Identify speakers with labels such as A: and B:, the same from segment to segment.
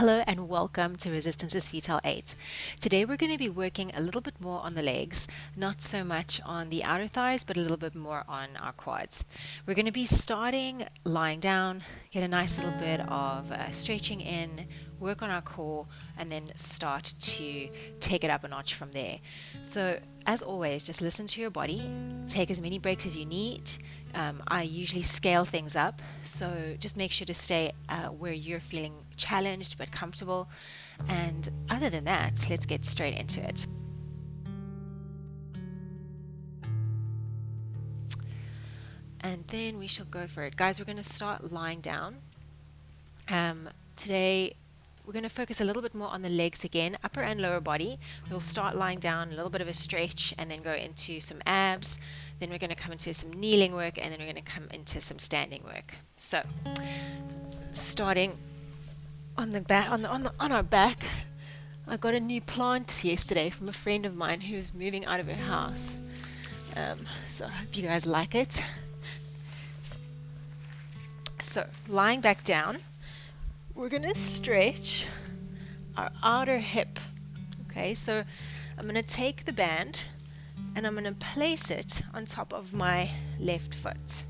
A: Hello and welcome to Resistance's Futile 8. Today we're going to be working a little bit more on the legs, not so much on the outer thighs, but a little bit more on our quads. We're going to be starting lying down, get a nice little bit of stretching in, work on our core, and then start to take it up a notch from there. So as always, just listen to your body, take as many breaks as you need. I usually scale things up, so just make sure to stay where you're feeling challenged but comfortable. And other than that, let's get straight into it. And then we shall go for it. Guys, we're going to start lying down. Today, we're going to focus a little bit more on the legs again, upper and lower body. We'll start lying down, a little bit of a stretch, and then go into some abs. Then we're going to come into some kneeling work, and then we're going to come into some standing work. So, starting on the back, on our back, I got a new plant yesterday from a friend of mine who's moving out of her house. So I hope you guys like it. So, lying back down, we're going to stretch our outer hip. Okay, so I'm going to take the band and I'm going to place it on top of my left foot.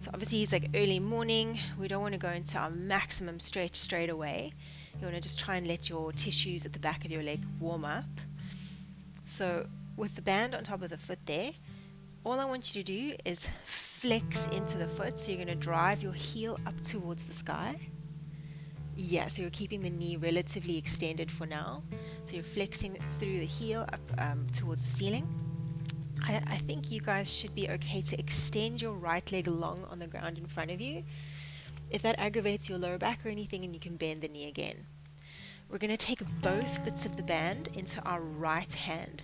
A: So obviously it's like early morning. We don't want to go into our maximum stretch straight away. You want to just try and let your tissues at the back of your leg warm up. So with the band on top of the foot there, all I want you to do is flex into the foot. So you're going to drive your heel up towards the sky. Yeah, so you're keeping the knee relatively extended for now. So you're flexing through the heel up towards the ceiling. I think you guys should be okay to extend your right leg long on the ground in front of you. If that aggravates your lower back or anything, and you can bend the knee again. We're going to take both bits of the band into our right hand.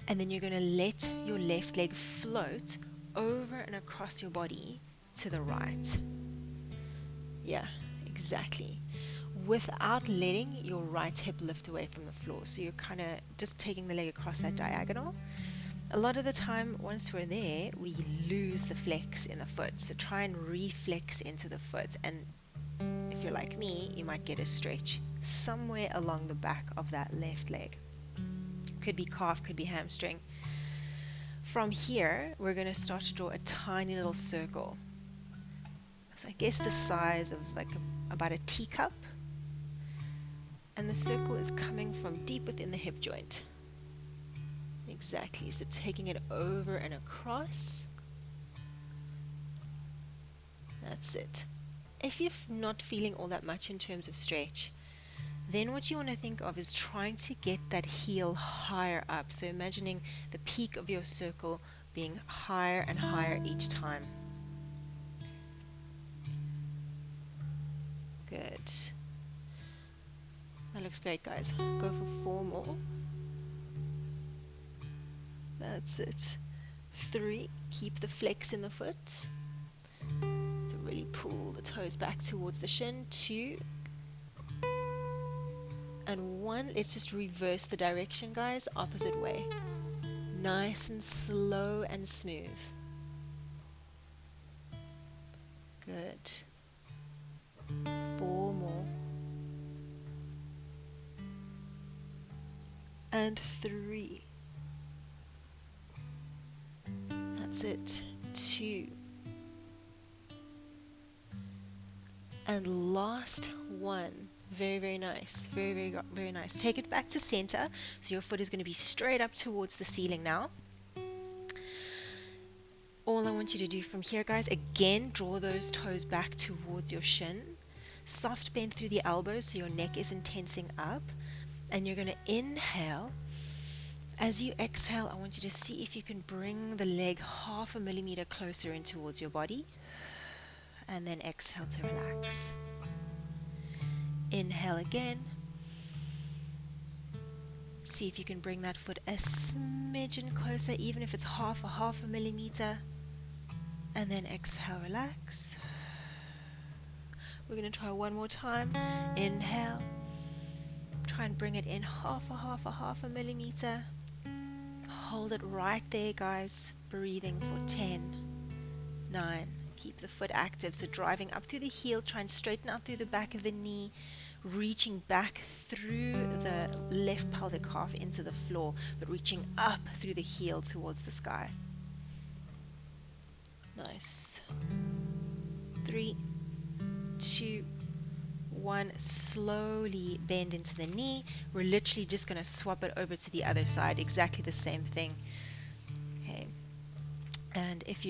A: And then you're going to let your left leg float over and across your body to the right. Yeah, exactly. Without letting your right hip lift away from the floor. So you're kind of just taking the leg across that diagonal. A lot of the time, once we're there, we lose the flex in the foot. So try and reflex into the foot. And if you're like me, you might get a stretch somewhere along the back of that left leg. Could be calf, could be hamstring. From here, we're going to start to draw a tiny little circle. So I guess the size of like about a teacup. And the circle is coming from deep within the hip joint. Exactly, so taking it over and across. That's it. If you're not feeling all that much in terms of stretch, then what you want to think of is trying to get that heel higher up. So imagining the peak of your circle being higher and higher each time. Good. That looks great, guys. Go for 4 more. That's it. 3. Keep the flex in the foot. So really pull the toes back towards the shin. 2. And 1, let's just reverse the direction, guys, opposite way. Nice and slow and smooth. Good. 4 more. And 3. That's it. 2. And last 1. Very, very nice. Very, very, very nice. Take it back to center. So your foot is going to be straight up towards the ceiling now. All I want you to do from here, guys, again, draw those toes back towards your shin. Soft bend through the elbows so your neck isn't tensing up. And you're going to inhale. As you exhale, I want you to see if you can bring the leg 0.5 millimeter closer in towards your body. And then exhale to relax. Inhale again. See if you can bring that foot a smidgen closer, even if it's 0.5 millimeter. And then exhale, relax. We're going to try one more time. Inhale. Try and bring it in half a millimeter. Hold it right there, guys. Breathing for 10, 9, keep the foot active. So driving up through the heel, try and straighten out through the back of the knee, reaching back through the left pelvic half into the floor, but reaching up through the heel towards the sky. Nice. 3, 2, 1. Slowly bend into the knee. We're literally just going to swap it over to the other side, exactly the same thing. Okay. And if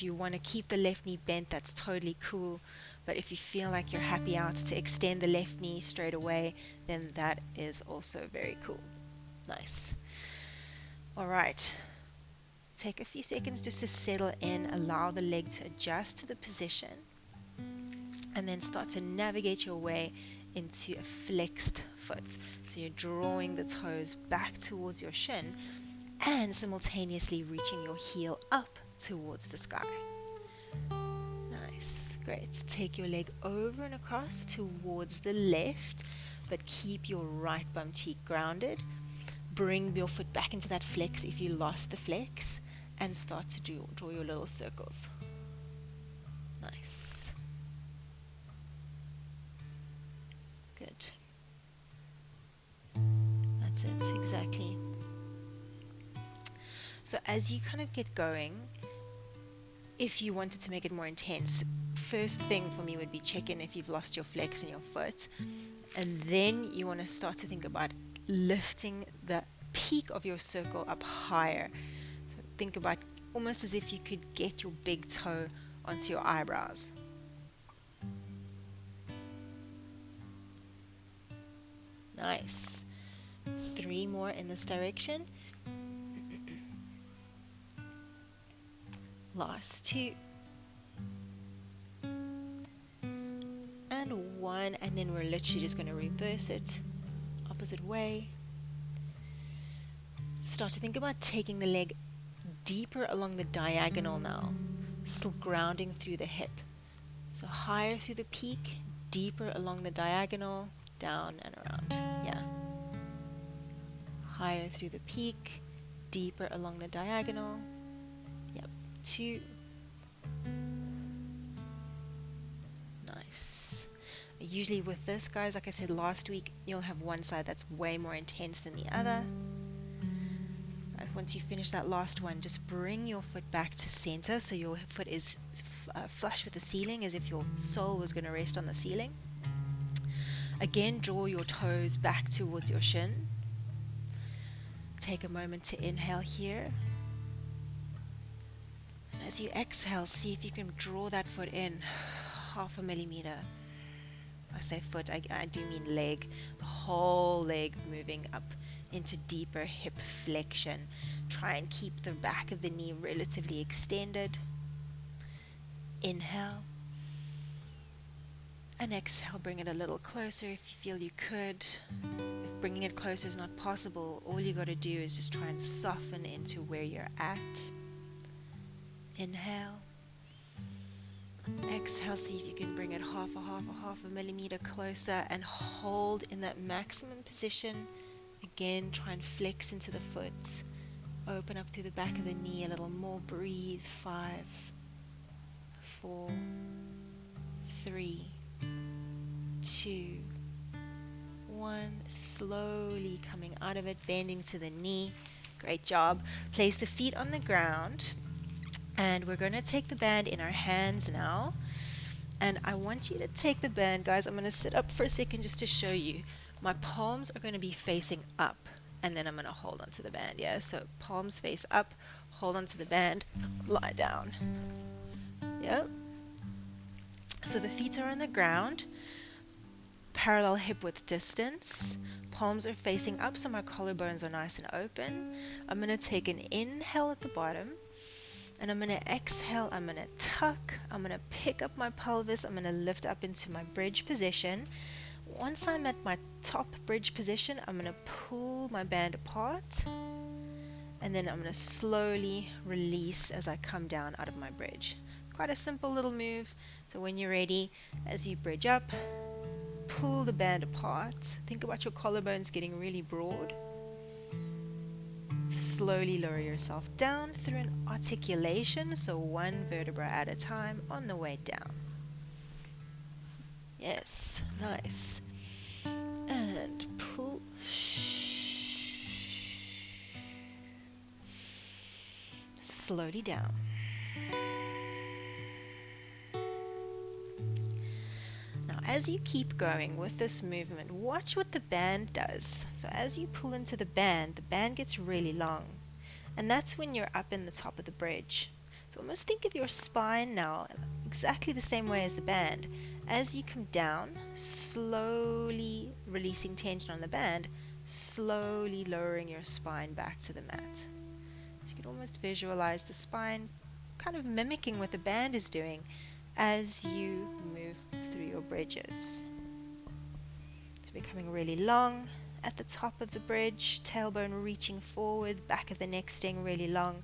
A: you want to keep the left knee bent, that's totally cool. But if you feel like you're happy out to extend the left knee straight away, then that is also very cool. Nice. All right. Take a few seconds just to settle in, allow the leg to adjust to the position, and then start to navigate your way into a flexed foot. So you're drawing the toes back towards your shin and simultaneously reaching your heel up towards the sky. Nice. Great. Take your leg over and across towards the left, but keep your right bum cheek grounded. Bring your foot back into that flex if you lost the flex, and start to draw your little circles. Nice. Good. That's it, exactly. So as you kind of get going, if you wanted to make it more intense, first thing for me would be check in if you've lost your flex in your foot, and then you want to start to think about lifting the peak of your circle up higher. So think about almost as if you could get your big toe onto your eyebrows. Nice. 3 more in this direction. Last 2. And 1, and then we're literally just going to reverse it opposite way. Start to think about taking the leg deeper along the diagonal now, still grounding through the hip. So higher through the peak, deeper along the diagonal, down and around. Yeah. Higher through the peak, deeper along the diagonal. Yep. 2. Nice. Usually with this, guys, like I said last week, you'll have one side that's way more intense than the other. Once you finish that last one, just bring your foot back to center so your foot is flush with the ceiling, as if your sole was going to rest on the ceiling. Again, draw your toes back towards your shin. Take a moment to inhale here. And as you exhale, see if you can draw that foot in 0.5 millimeter. I say foot, I do mean leg. The whole leg moving up into deeper hip flexion. Try and keep the back of the knee relatively extended. Inhale. And exhale, bring it a little closer if you feel you could. If bringing it closer is not possible, all you got to do is just try and soften into where you're at. Inhale. Exhale, see if you can bring it half a millimeter closer and hold in that maximum position. Again, try and flex into the foot. Open up through the back of the knee a little more. Breathe. 5, 4, 3, 2, 1. Slowly coming out of it, bending to the knee. Great job. Place the feet on the ground. And we're going to take the band in our hands now. And I want you to take the band, guys. I'm going to sit up for a second just to show you. My palms are going to be facing up, and then I'm going to hold onto the band, yeah? So palms face up, hold onto the band, lie down. Yep. So the feet are on the ground, parallel hip width distance. Palms are facing up, so my collarbones are nice and open. I'm going to take an inhale at the bottom, and I'm going to exhale. I'm going to tuck. I'm going to pick up my pelvis. I'm going to lift up into my bridge position. Once I'm at my top bridge position, I'm going to pull my band apart, and then I'm going to slowly release as I come down out of my bridge. Quite a simple little move. So when you're ready, as you bridge up, pull the band apart. Think about your collarbones getting really broad. slowly lower yourself down through an articulation, so one vertebra at a time on the way down. Yes, nice. And pull. Slowly down. Now, as you keep going with this movement, watch what the band does. So as you pull into the band gets really long. And that's when you're up in the top of the bridge. So almost think of your spine now exactly the same way as the band. As you come down, slowly releasing tension on the band, slowly lowering your spine back to the mat. So you can almost visualize the spine kind of mimicking what the band is doing as you move through your bridges. So becoming really long at the top of the bridge, tailbone reaching forward, back of the neck staying really long.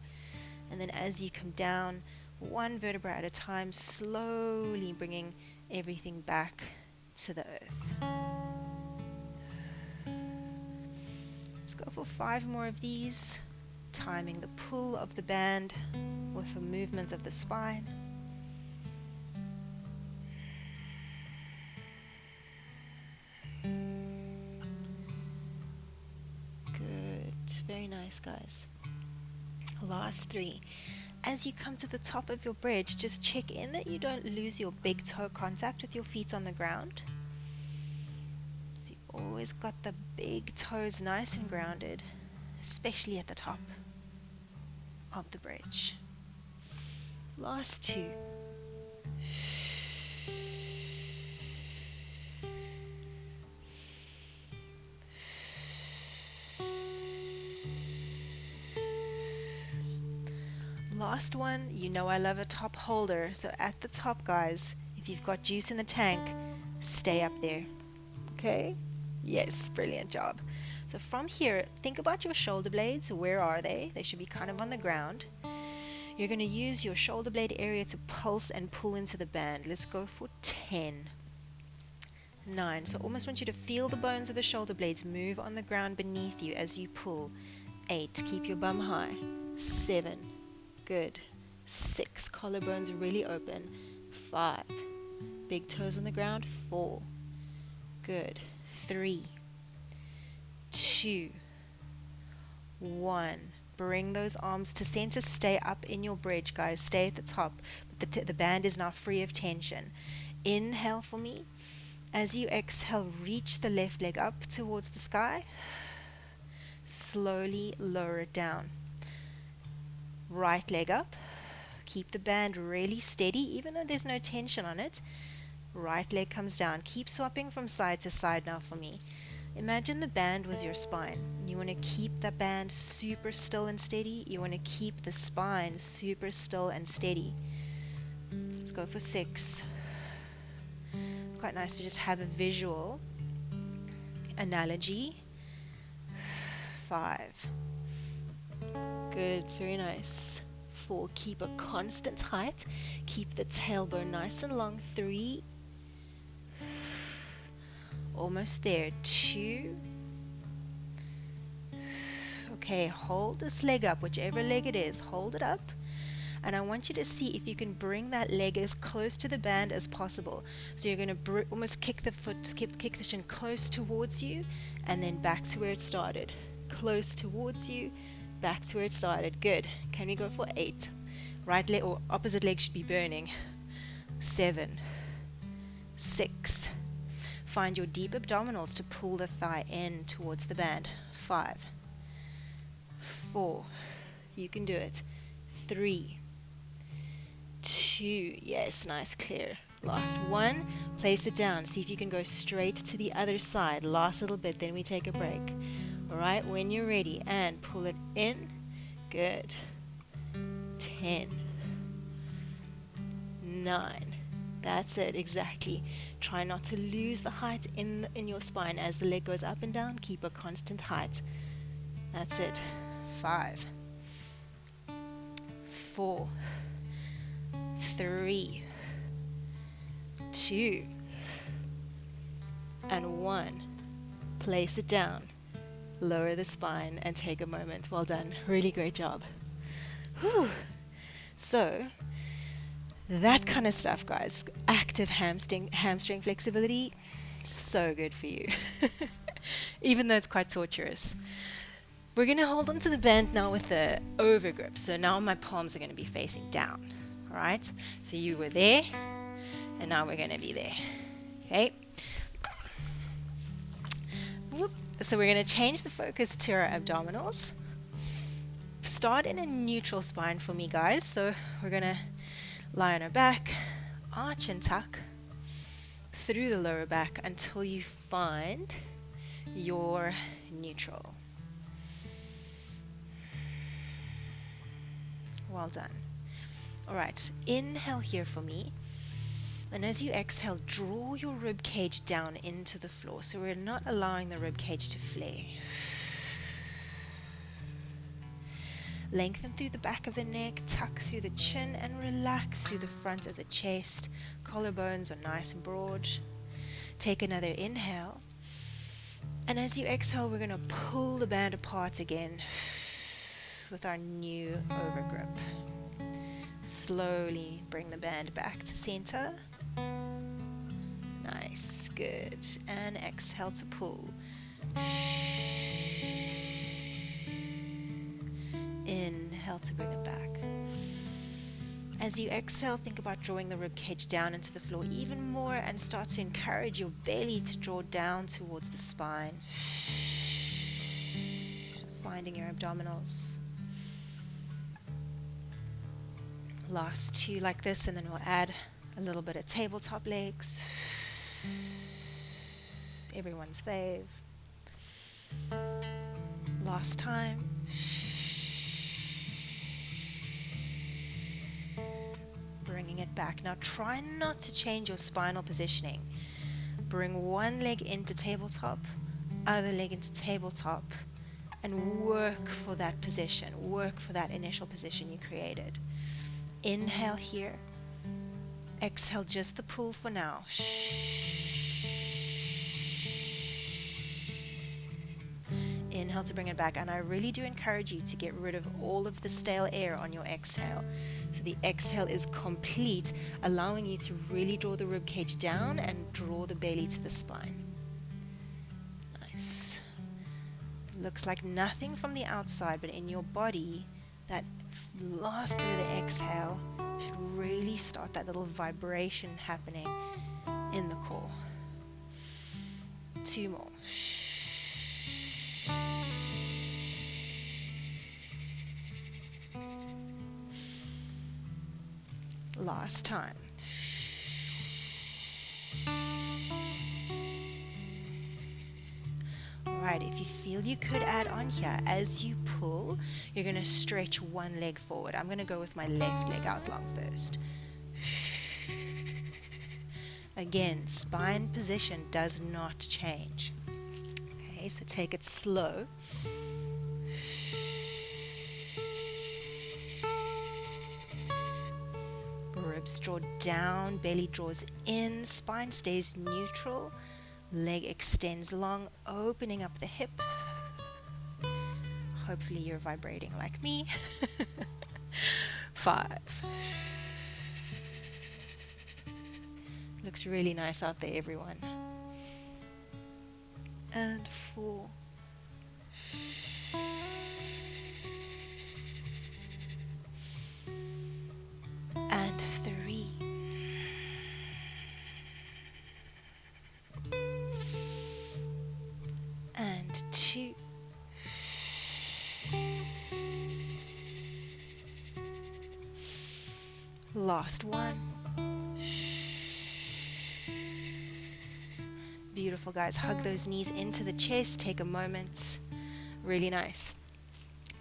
A: And then as you come down, one vertebra at a time, slowly bringing everything back to the earth. Let's go for 5 more of these, timing the pull of the band with the movements of the spine. Good, very nice, guys. Last 3. As you come to the top of your bridge, just check in that you don't lose your big toe contact with your feet on the ground. So you always got the big toes nice and grounded, especially at the top of the bridge. Last 2. Last one, you know I love a top holder, so at the top, guys, if you've got juice in the tank, stay up there. Okay? Yes, brilliant job. So from here, think about your shoulder blades. Where are they? They should be kind of on the ground. You're going to use your shoulder blade area to pulse and pull into the band. Let's go for 10. 9. So almost want you to feel the bones of the shoulder blades move on the ground beneath you as you pull. 8. Keep your bum high. 7. Good. 6. Collarbones really open. 5. Big toes on the ground. 4. Good. 3. 2. 1. Bring those arms to center. Stay up in your bridge, guys. Stay at the top. But the band is now free of tension. Inhale for me. As you exhale, reach the left leg up towards the sky. Slowly lower it down. Right leg up. Keep the band really steady, even though there's no tension on it. Right leg comes down. Keep swapping from side to side now for me. Imagine the band was your spine. You want to keep the band super still and steady. You want to keep the spine super still and steady. Let's go for 6. It's quite nice to just have a visual analogy. 5. Good, very nice. 4. Keep a constant height. Keep the tailbone nice and long. 3. Almost there. 2. Okay, hold this leg up, whichever leg it is. Hold it up. And I want you to see if you can bring that leg as close to the band as possible. So you're going to almost kick the foot, kick the shin close towards you, and then back to where it started. Close towards you, back to where it started. Good. Can we go for 8? Right leg or opposite leg should be burning. 7. 6. Find your deep abdominals to pull the thigh in towards the band. 5. 4. You can do it. 3. 2. Yes, nice, clear. Last 1. Place it down. See if you can go straight to the other side. Last little bit, then we take a break. Alright, when you're ready, and pull it in. Good. 10. 9. That's it, exactly. Try not to lose the height in your spine as the leg goes up and down. Keep a constant height. That's it. 5. 4. 3. 2. And 1. Place it down. Lower the spine and take a moment. Well done. Really great job. Whew. So, that kind of stuff, guys. Active hamstring flexibility, so good for you. Even though it's quite torturous. We're going to hold onto the band now with the over grip. So now my palms are going to be facing down. All right? So you were there, and now we're going to be there. Okay? Whoop. So we're going to change the focus to our abdominals. Start in a neutral spine for me, guys. So we're going to lie on our back, arch and tuck through the lower back until you find your neutral. Well done. All right, inhale here for me. And as you exhale, draw your rib cage down into the floor. So we're not allowing the rib cage to flare. Lengthen through the back of the neck, tuck through the chin, and relax through the front of the chest. Collarbones are nice and broad. Take another inhale. And as you exhale, we're going to pull the band apart again with our new overgrip. Slowly bring the band back to center. Nice, good. And exhale to pull. Inhale to bring it back. As you exhale, think about drawing the rib cage down into the floor even more and start to encourage your belly to draw down towards the spine. Finding your abdominals. Last two like this, and then we'll add a little bit of tabletop legs. Everyone's fave. Last time. Bringing it back. Now try not to change your spinal positioning. Bring one leg into tabletop, other leg into tabletop, and work for that position. Work for that initial position you created. Inhale here. Exhale just the pull for now. Inhale to bring it back. And I really do encourage you to get rid of all of the stale air on your exhale. So the exhale is complete, allowing you to really draw the rib cage down and draw the belly to the spine. Nice. Looks like nothing from the outside, but in your body, that last bit of the exhale should really start that little vibration happening in the core. Two more. Last time. Alright, if you feel you could add on here, as you pull, you're going to stretch one leg forward. I'm going to go with my left leg out long first. Again, spine position does not change. Okay, so take it slow. Ribs draw down, belly draws in, spine stays neutral, leg extends long, opening up the hip. Hopefully you're vibrating like me. 5. Looks really nice out there, everyone. And 4. And 3. And 2. Last one. Beautiful, guys. Hug those knees into the chest. Take a moment. Really nice.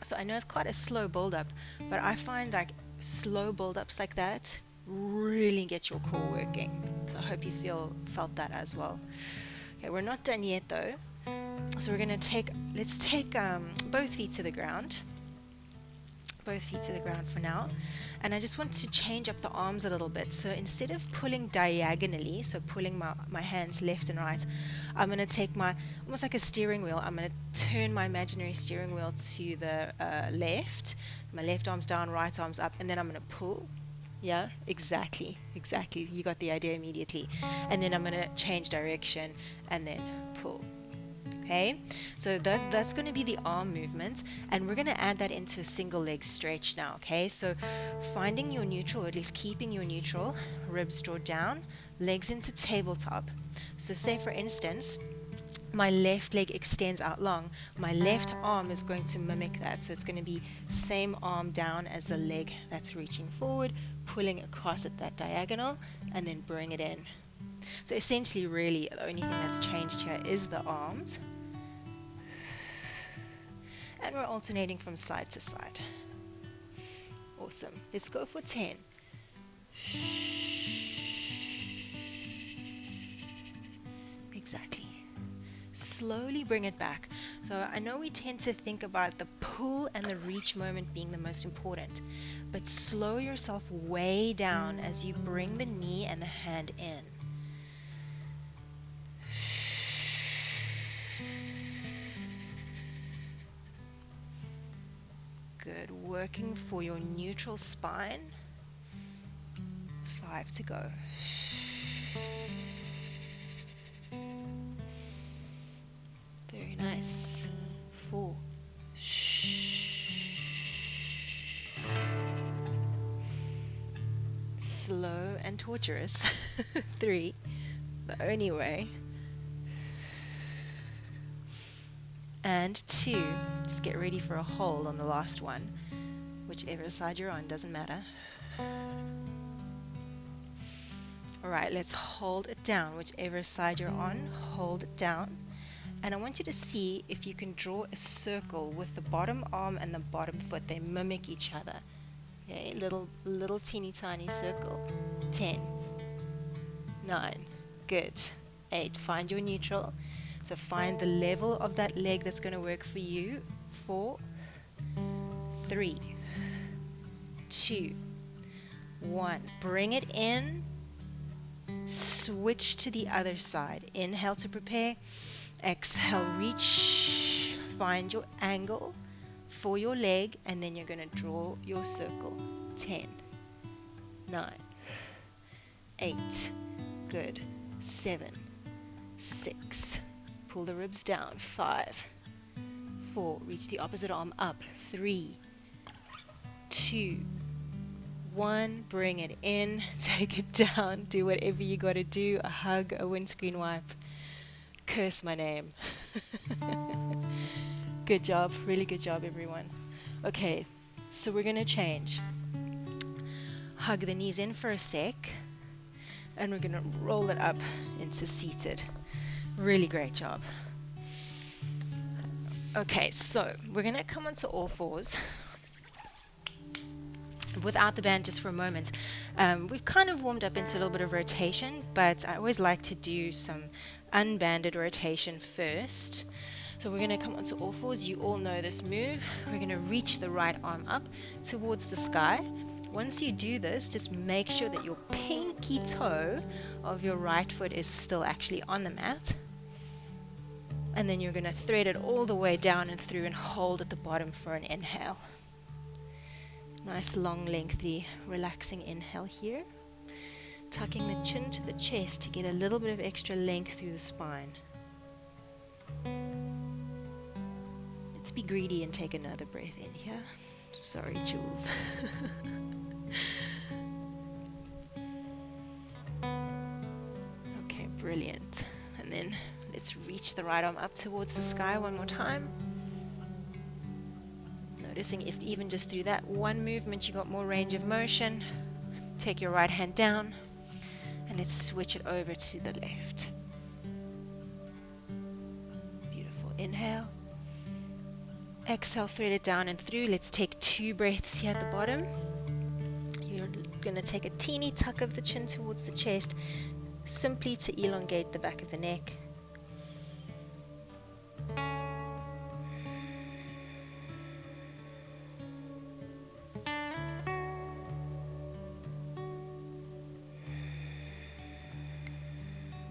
A: So I know it's quite a slow build-up, but I find like slow build-ups like that really get your core working. So I hope you felt that as well. Okay, we're not done yet though. So we're gonna let's take both feet to the ground. both feet to the ground for now. And I just want to change up the arms a little bit. So instead of pulling diagonally, so pulling my hands left and right, I'm going to take my, almost like a steering wheel, I'm going to turn my imaginary steering wheel to the left. My left arm's down, right arm's up, and then I'm going to pull. Yeah, exactly. You got the idea immediately. And then I'm going to change direction and then pull. Okay, so that's going to be the arm movement, and we're going to add that into a single leg stretch now. Okay, so finding your neutral, or at least keeping your neutral, ribs draw down, legs into tabletop. So say for instance, my left leg extends out long, my left arm is going to mimic that. So it's going to be same arm down as the leg that's reaching forward, pulling across at that diagonal, and then bring it in. So essentially, really, the only thing that's changed here is the arms. And we're alternating from side to side. Awesome. Let's go for 10. Exactly. Slowly bring it back. So I know we tend to think about the pull and the reach moment being the most important, but slow yourself way down as you bring the knee and the hand in. Good. Working for your neutral spine. 5 to go. Very nice. 4. Slow and torturous. 3. The only way. And 2. Just get ready for a hold on the last one. Whichever side you're on, doesn't matter. Alright, let's hold it down. Whichever side you're on, hold it down. And I want you to see if you can draw a circle with the bottom arm and the bottom foot. They mimic each other. Okay, little teeny tiny circle. 10. 9. Good. 8. Find your neutral. So find the level of that leg that's going to work for you. 4, 3, 2, 1. Bring it in. Switch to the other side. Inhale to prepare. Exhale, reach. Find your angle for your leg, and then you're going to draw your circle. 10, 9, 8. Good. 7, 6. Pull the ribs down. 5, 4. Reach the opposite arm up. 3, 2, 1. Bring it in. Take it down. Do whatever you got to do. A hug, a windscreen wipe. Curse my name. Good job. Really good job, everyone. Okay, so we're going to change. Hug the knees in for a sec. And we're going to roll it up into seated. Really great job. Okay, so we're going to come onto all fours without the band just for a moment. We've kind of warmed up into a little bit of rotation, but I always like to do some unbanded rotation first. So we're going to come onto all fours. You all know this move. We're going to reach the right arm up towards the sky. Once you do this, just make sure that your pinky toe of your right foot is still actually on the mat. And then you're going to thread it all the way down and through and hold at the bottom for an inhale. Nice long, lengthy, relaxing inhale here. Tucking the chin to the chest to get a little bit of extra length through the spine. Let's be greedy and take another breath in here. Sorry, Jules. Okay, brilliant. And then let's reach the right arm up towards the sky one more time. Noticing if even just through that one movement you got more range of motion. Take your right hand down and let's switch it over to the left. Beautiful. Inhale. Exhale, thread it down and through. Let's take 2 breaths here at the bottom. You're going to take a teeny tuck of the chin towards the chest, simply to elongate the back of the neck.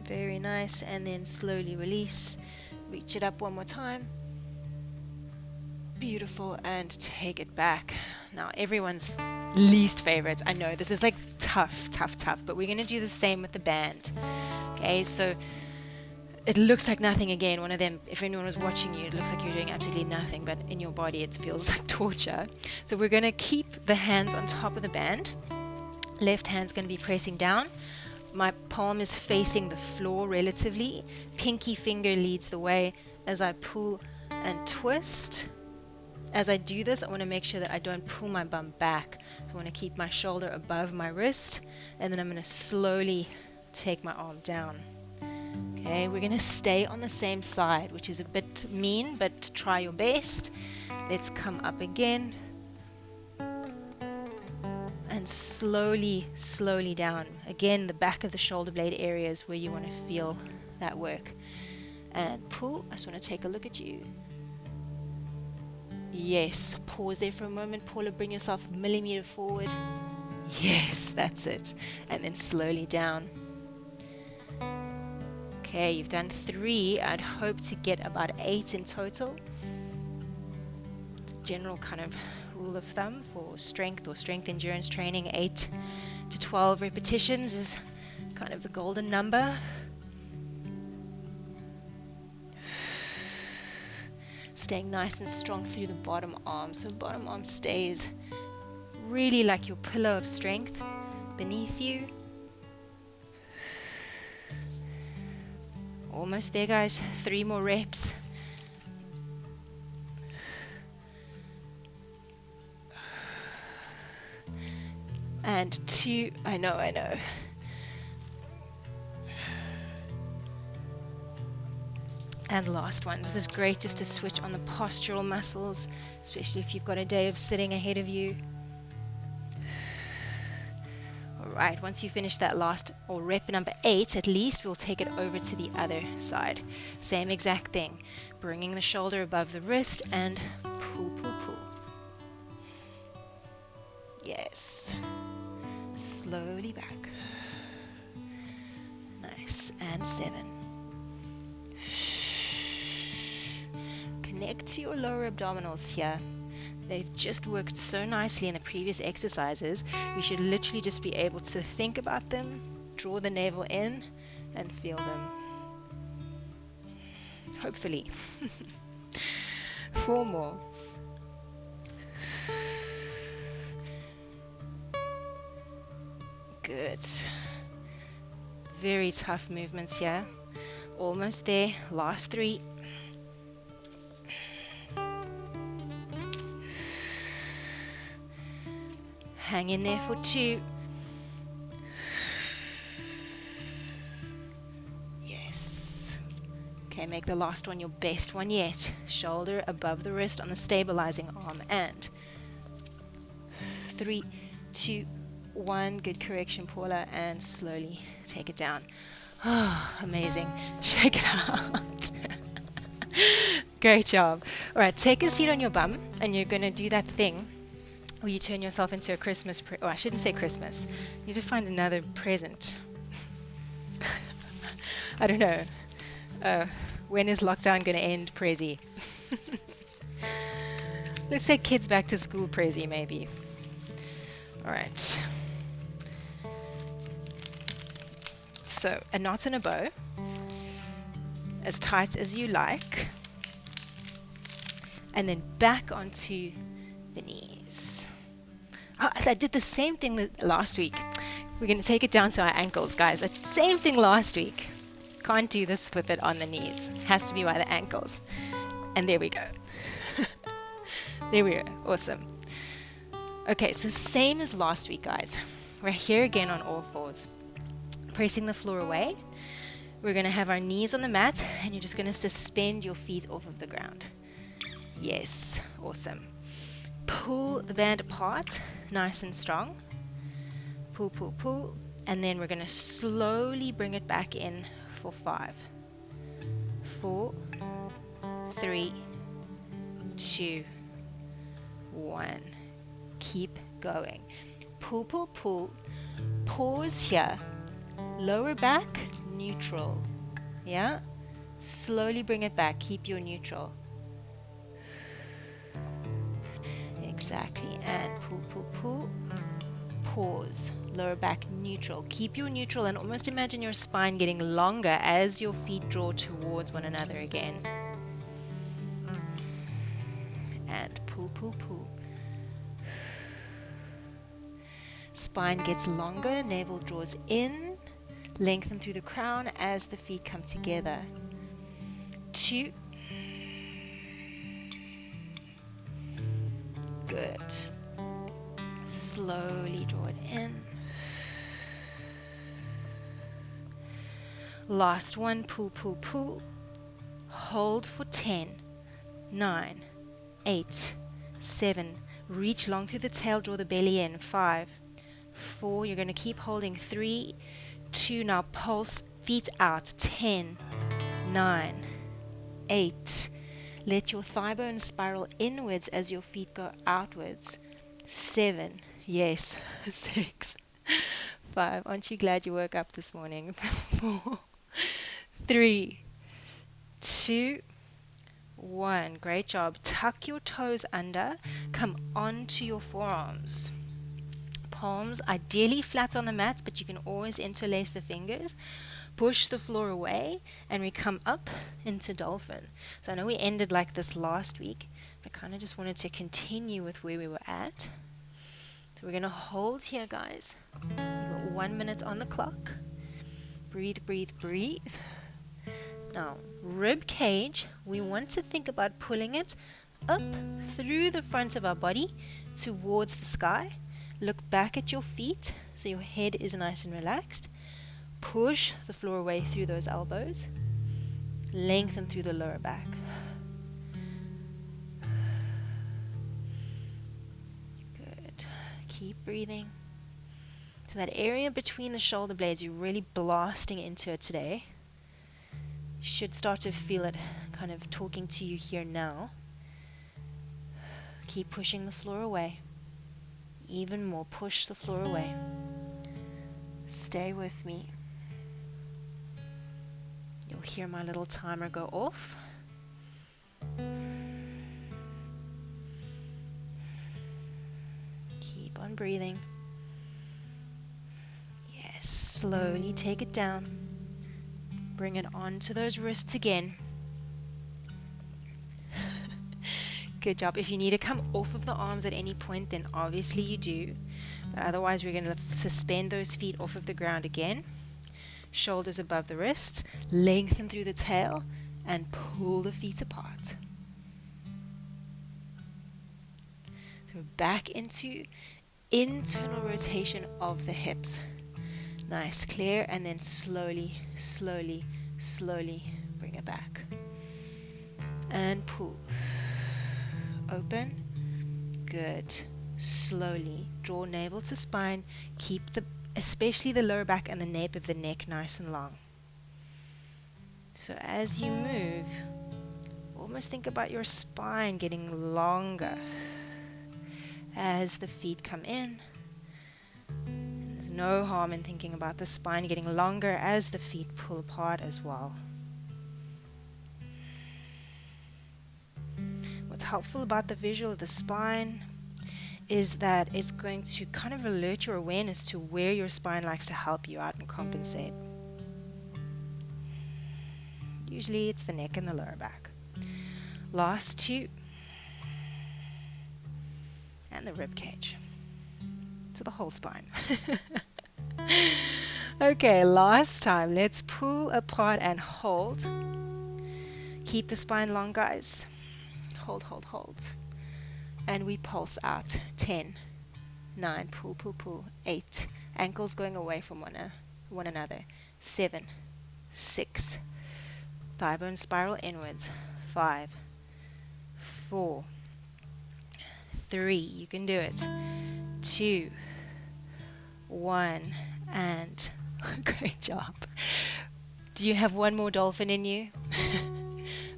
A: Very nice. And then slowly release. Reach it up one more time. Beautiful. And take it back. Now, everyone's least favorite. I know this is like tough, but we're going to do the same with the band. Okay, so it looks like nothing again. One of them, if anyone was watching you, it looks like you're doing absolutely nothing, but in your body it feels like torture. So we're going to keep the hands on top of the band. Left hand's going to be pressing down. My palm is facing the floor relatively. Pinky finger leads the way as I pull and twist. As I do this, I want to make sure that I don't pull my bum back. So I want to keep my shoulder above my wrist, and then I'm going to slowly take my arm down. Okay, we're going to stay on the same side, which is a bit mean, but try your best. Let's come up again. And slowly down. Again, the back of the shoulder blade area is where you want to feel that work. And pull. I just want to take a look at you. Yes. Pause there for a moment. Paula, bring yourself a millimeter forward. Yes, that's it. And then slowly down. Okay, you've done 3. I'd hope to get about 8 in total. It's a general kind of rule of thumb for strength or strength endurance training. 8 to 12 repetitions is kind of the golden number. Staying nice and strong through the bottom arm. So bottom arm stays really like your pillar of strength beneath you. Almost there, guys. 3 more reps. And 2. I know. And last one. This is great just to switch on the postural muscles, especially if you've got a day of sitting ahead of you. Alright, once you finish that last, or rep number 8, at least we'll take it over to the other side. Same exact thing. Bringing the shoulder above the wrist and pull. Yes. Slowly back. Nice. And 7. Connect to your lower abdominals here. They've just worked so nicely in the previous exercises. We should literally just be able to think about them, draw the navel in, and feel them. Hopefully. 4 more. Good. Very tough movements here. Almost there. Last 3. Hang in there for 2. Yes. Okay, make the last one your best one yet. Shoulder above the wrist on the stabilizing arm. And 3, 2, 1. Good correction, Paula. And slowly take it down. Oh, amazing. Shake it out. Great job. All right, take a seat on your bum, and you're going to do that thing where you turn yourself into a Christmas I shouldn't say Christmas. You need to find another present. I don't know. When is lockdown going to end, Prezi? Let's say kids back to school, Prezi, maybe. All right. So a knot and a bow, as tight as you like, and then back onto the knees. Oh, I did the same thing last week. We're going to take it down to our ankles, guys. Same thing last week. Can't do this with it on the knees. Has to be by the ankles. And there we go. There we are. Awesome. Okay, so same as last week, guys. We're here again on all fours. Pressing the floor away. We're going to have our knees on the mat, and you're just going to suspend your feet off of the ground. Yes. Awesome. Pull the band apart, nice and strong. Pull. And then we're going to slowly bring it back in for 5, 4, 3, 2, 1. Keep going. Pull. Pause here. Lower back, neutral. Yeah? Slowly bring it back. Keep your neutral. Exactly. And pull, pull, pull. Pause. Lower back neutral. Keep your neutral and almost imagine your spine getting longer as your feet draw towards one another again. And pull, pull, pull. Spine gets longer, navel draws in, lengthen through the crown as the feet come together. 2. Good. Slowly draw it in. Last one, pull, pull, pull. Hold for 10, 9, 8, 7. Reach long through the tail, draw the belly in. 5, 4. You're going to keep holding. 3, 2. Now pulse, feet out. 10, 9, 8. Let your thigh bone spiral inwards as your feet go outwards. 7. Yes. 6, 5. Aren't you glad you woke up this morning? 4, 3, 2, 1. Great job. Tuck your toes under. Come onto your forearms. Palms ideally flat on the mat, but you can always interlace the fingers. Push the floor away, and we come up into dolphin. So I know we ended like this last week, but I kind of just wanted to continue with where we were at. So we're going to hold here, guys. You've got 1 minute on the clock. Breathe, breathe, breathe. Now, rib cage, we want to think about pulling it up through the front of our body towards the sky. Look back at your feet so your head is nice and relaxed. Push the floor away through those elbows. Lengthen through the lower back. Good. Keep breathing. So that area between the shoulder blades, you're really blasting into it today. You should start to feel it kind of talking to you here now. Keep pushing the floor away. Even more, push the floor away. Stay with me. You'll hear my little timer go off. Keep on breathing. Yes, slowly take it down. Bring it onto those wrists again. Good job. If you need to come off of the arms at any point, then obviously you do. But otherwise, we're going to suspend those feet off of the ground again. Shoulders above the wrists. Lengthen through the tail and pull the feet apart. So back into internal rotation of the hips. Nice, clear, and then slowly, slowly, slowly bring it back. And pull. Open. Good. Slowly draw navel to spine. Keep especially the lower back and the nape of the neck nice and long. So as you move, almost think about your spine getting longer as the feet come in. And there's no harm in thinking about the spine getting longer as the feet pull apart as well. What's helpful about the visual of the spine is that it's going to kind of alert your awareness to where your spine likes to help you out and compensate. Usually it's the neck and the lower back. Last 2. And the rib cage. So the whole spine. Okay, last time. Let's pull apart and hold. Keep the spine long, guys. Hold, hold, hold. And we pulse out. 10, 9, pull, pull, pull. 8, ankles going away from one another. 7, 6, thigh bone spiral inwards. 5, 4, 3, you can do it. 2, 1, and great job. Do you have one more dolphin in you?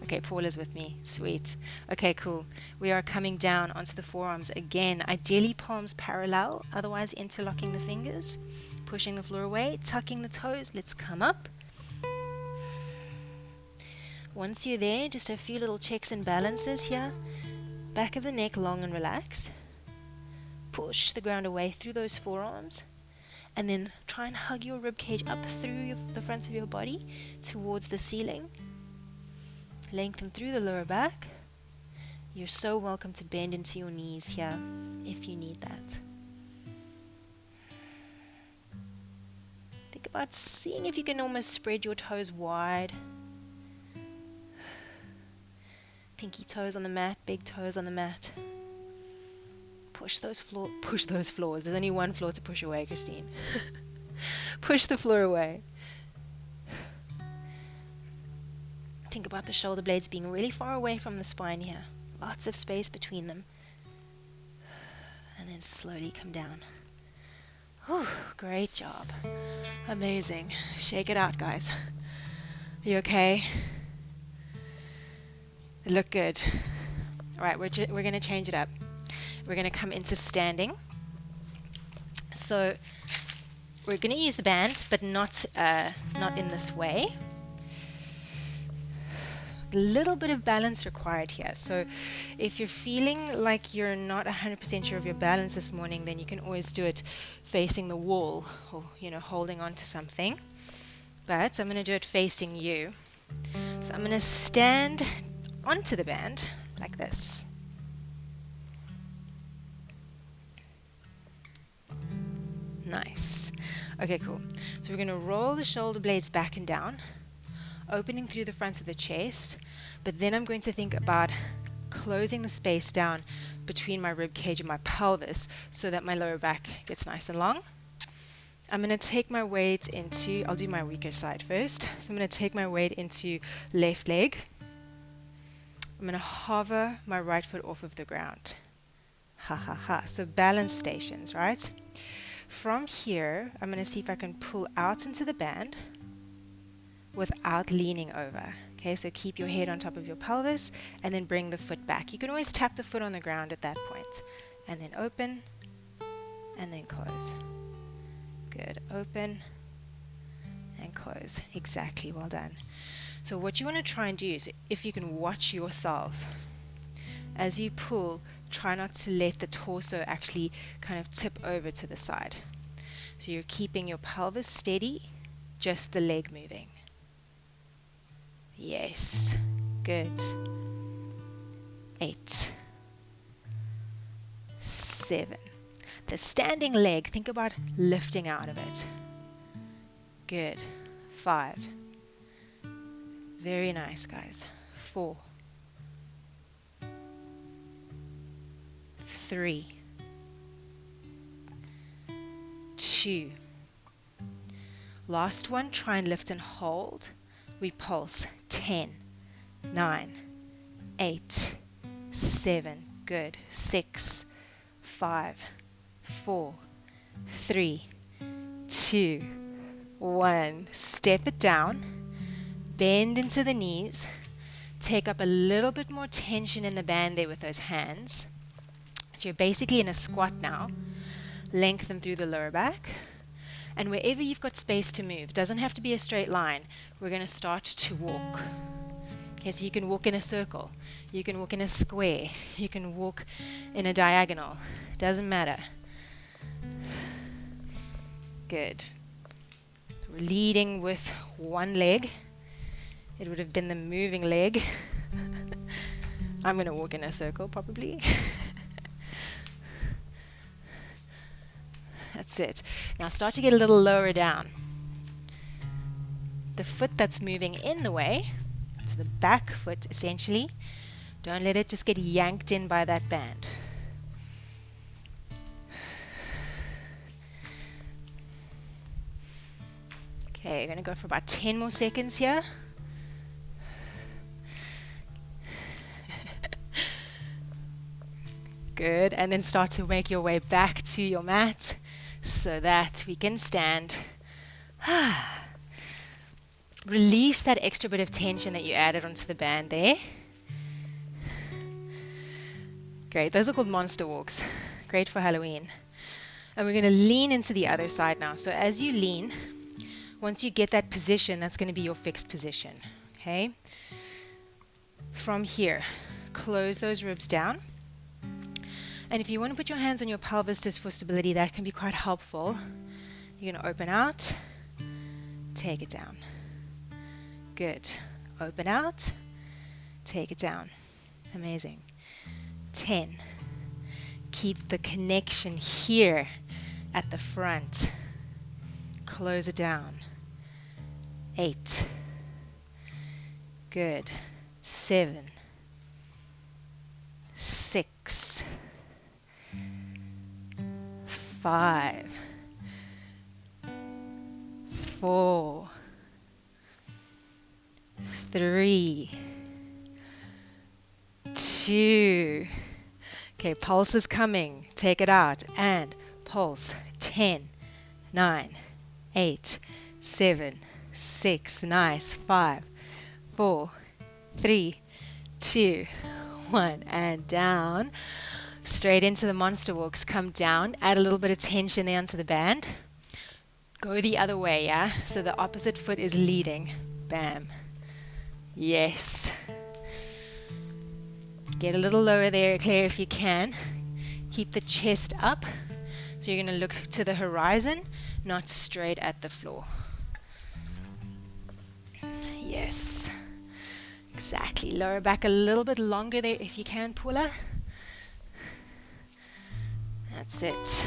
A: Okay, Paul is with me. Sweet. Okay, cool. We are coming down onto the forearms again. Ideally palms parallel, otherwise interlocking the fingers, pushing the floor away, tucking the toes. Let's come up. Once you're there, just a few little checks and balances here. Back of the neck long and relaxed. Push the ground away through those forearms. And then try and hug your rib cage up through the front of your body towards the ceiling. Lengthen through the lower back. You're so welcome to bend into your knees here if you need that. Think about seeing if you can almost spread your toes wide. Pinky toes on the mat, big toes on the mat. Push those floors. There's only one floor to push away, Christine. Push the floor away. Think about the shoulder blades being really far away from the spine here. Lots of space between them. And then slowly come down. Whew, great job. Amazing. Shake it out, guys. You okay? Look good. All right, we're going to change it up. We're going to come into standing. So we're going to use the band, but not in this way. A little bit of balance required here. So if you're feeling like you're not 100% sure of your balance this morning, then you can always do it facing the wall or, holding on to something. But I'm going to do it facing you. So I'm going to stand onto the band like this. Nice. Okay, cool. So we're going to roll the shoulder blades back and down, opening through the front of the chest, but then I'm going to think about closing the space down between my rib cage and my pelvis so that my lower back gets nice and long. I'm going to take my weight into, I'll do my weaker side first. So I'm going to take my weight into left leg. I'm going to hover my right foot off of the ground. Ha ha ha. So balance stations, right? From here, I'm going to see if I can pull out into the band without leaning over. Okay, so keep your head on top of your pelvis and then bring the foot back. You can always tap the foot on the ground at that point. And then open and then close. Good. Open and close. Exactly. Well done. So what you want to try and do is, if you can watch yourself as you pull, try not to let the torso actually kind of tip over to the side. So you're keeping your pelvis steady, just the leg moving. Yes. Good. 8. 7. The standing leg, think about lifting out of it. Good. 5. Very nice, guys. 4. 3. 2. Last one, try and lift and hold. We pulse. 10. 9. 8. 7. Good. 6. 5. 4. 3. 2. 1. Step it down. Bend into the knees. Take up a little bit more tension in the band there with those hands. So you're basically in a squat now. Lengthen through the lower back. And wherever you've got space to move, doesn't have to be a straight line, we're going to start to walk. Okay, so you can walk in a circle. You can walk in a square. You can walk in a diagonal. Doesn't matter. Good. So we're leading with one leg. It would have been the moving leg. I'm going to walk in a circle probably. That's it. Now start to get a little lower down. The foot that's moving in the way, so the back foot essentially, don't let it just get yanked in by that band. Okay, you're going to go for about 10 more seconds here. Good, and then start to make your way back to your mat so that we can stand. Release that extra bit of tension that you added onto the band there. Great, those are called monster walks. Great for Halloween. And we're going to lean into the other side now. So as you lean, once you get that position, that's going to be your fixed position. Okay? From here, close those ribs down. And if you want to put your hands on your pelvis just for stability, that can be quite helpful. You're going to open out, take it down. Good. Open out, take it down. Amazing. 10. Keep the connection here at the front. Close it down. 8. Good. 7. 6. 5. 4. 3. 2. Okay, pulse is coming. Take it out and pulse. 10, 9, 8, 7, 6. Nice. 5, 4, 3, 2, 1. And down. Straight into the monster walks. Come down. Add a little bit of tension there onto the band. Go the other way, yeah? So the opposite foot is leading. Bam. Yes. Get a little lower there, Claire, if you can. Keep the chest up. So you're going to look to the horizon, not straight at the floor. Yes. Exactly. Lower back a little bit longer there if you can, Paula. That's it.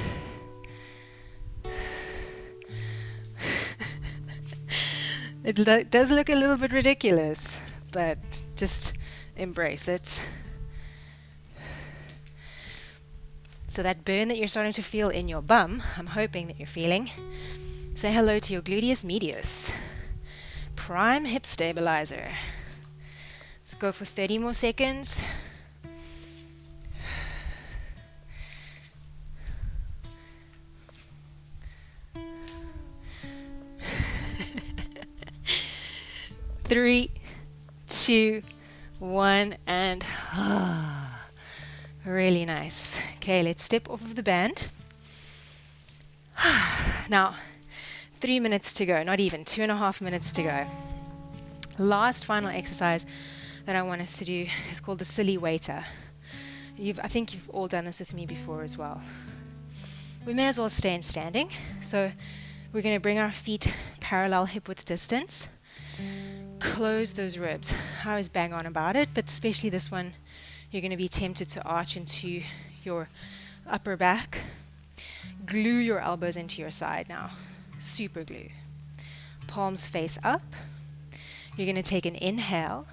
A: It does look a little bit ridiculous, but just embrace it. So that burn that you're starting to feel in your bum, I'm hoping that you're feeling, say hello to your gluteus medius. Prime hip stabilizer. Let's go for 30 more seconds. Three, 2, 1, and really nice. Okay, let's step off of the band. Now, 3 minutes to go, not even, 2.5 minutes to go. Last final exercise that I want us to do is called the silly waiter. I think you've all done this with me before as well. We may as well stay in standing. So we're going to bring our feet parallel hip width distance. Close those ribs. I was bang on about it, but especially this one, you're going to be tempted to arch into your upper back. Glue your elbows into your side now. Super glue. Palms face up. You're going to take an inhale.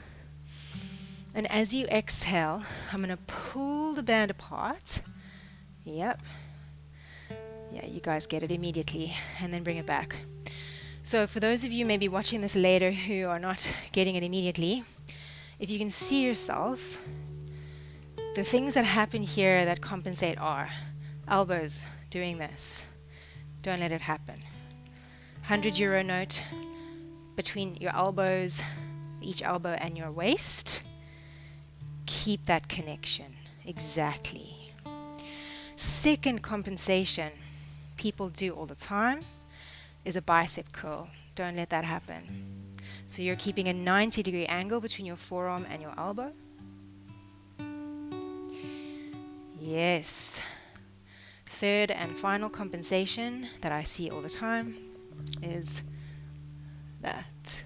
A: And as you exhale, I'm going to pull the band apart. Yep. Yeah, you guys get it immediately. And then bring it back. So for those of you maybe watching this later who are not getting it immediately, if you can see yourself, the things that happen here that compensate are elbows doing this. Don't let it happen. €100 note between your elbows, each elbow and your waist. Keep that connection. Exactly. Second compensation people do all the time is a bicep curl. Don't let that happen. So you're keeping a 90-degree angle between your forearm and your elbow. Yes. Third and final compensation that I see all the time is that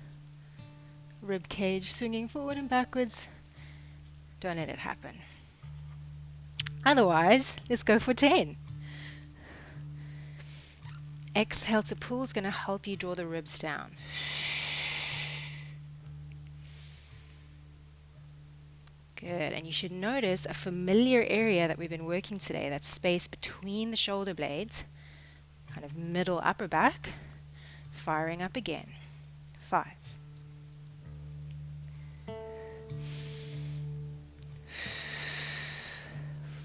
A: rib cage swinging forward and backwards. Don't let it happen. Otherwise, let's go for 10. Exhale to pull is going to help you draw the ribs down. Good. And you should notice a familiar area that we've been working today, that space between the shoulder blades, kind of middle upper back, firing up again. 5.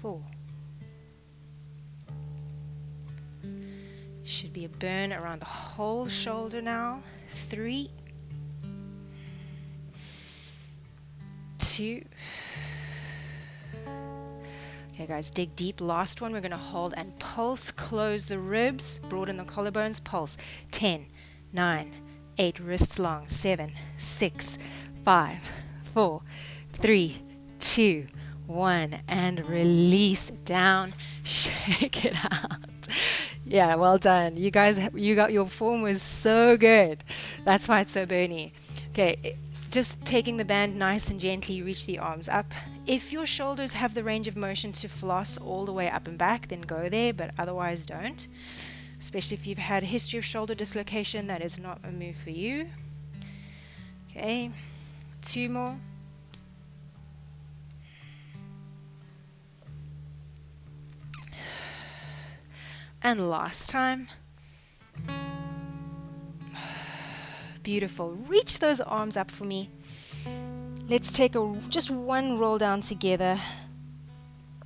A: 4. Should be a burn around the whole shoulder now. 3, 2. Okay, guys, dig deep. Last one. We're going to hold and pulse. Close the ribs. Broaden the collarbones. Pulse. 10, 9, 8. Wrists long. 7, 6, 5, 4, 3, 2, 1, and release it down. Shake it out. Yeah, well done. You guys, your form was so good. That's why it's so burny. Okay, just taking the band nice and gently, reach the arms up. If your shoulders have the range of motion to floss all the way up and back, then go there, but otherwise don't. Especially if you've had a history of shoulder dislocation, that is not a move for you. Okay, 2 more. And last time. Beautiful. Reach those arms up for me. Let's take just one roll down together.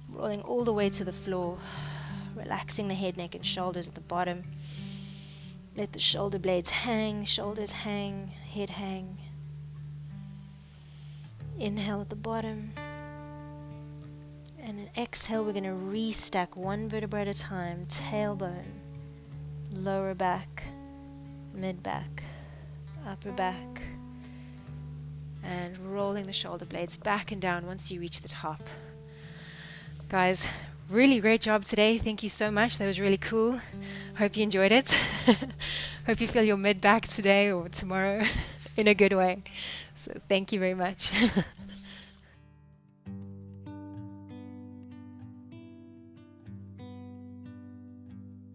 A: Rolling all the way to the floor. Relaxing the head, neck, and shoulders at the bottom. Let the shoulder blades hang, shoulders hang, head hang. Inhale at the bottom. And an exhale, we're going to restack one vertebra at a time. Tailbone, lower back, mid back, upper back. And rolling the shoulder blades back and down once you reach the top. Guys, really great job today. Thank you so much. That was really cool. Hope you enjoyed it. Hope you feel your mid back today or tomorrow in a good way. So thank you very much.